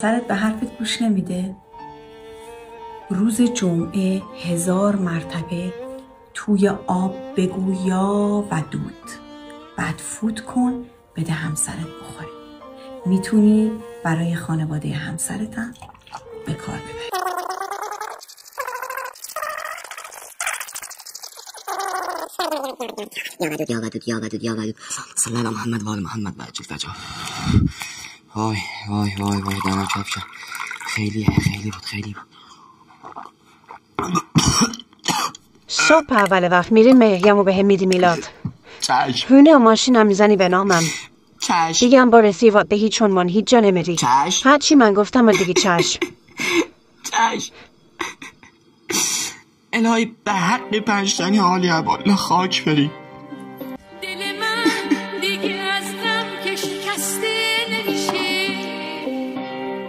سرت به حرفت گوش نمیده؟ روز جمعه 1000 مرتبه توی آب بگو یا ودود، بعد فوت کن بده همسرت بخوره. میتونی برای خانواده همسرتم به کار ببری. یا ودود صلی علی محمد و آل محمد. بچه وای دارم چاپ شد. خیلی بود. صبح اول وقت میرین مهریمو به هم میدی میلاد. چشم. رونه و ماشینم میزنی به نامم. چشم. دیگه هم با رسیوات به هیچ عنوان هیچ جا نمیری. چشم. هرچی من گفتم دیگه چشم. چشم. الهی به حق پنجتنی حالی عبالله خاک بری.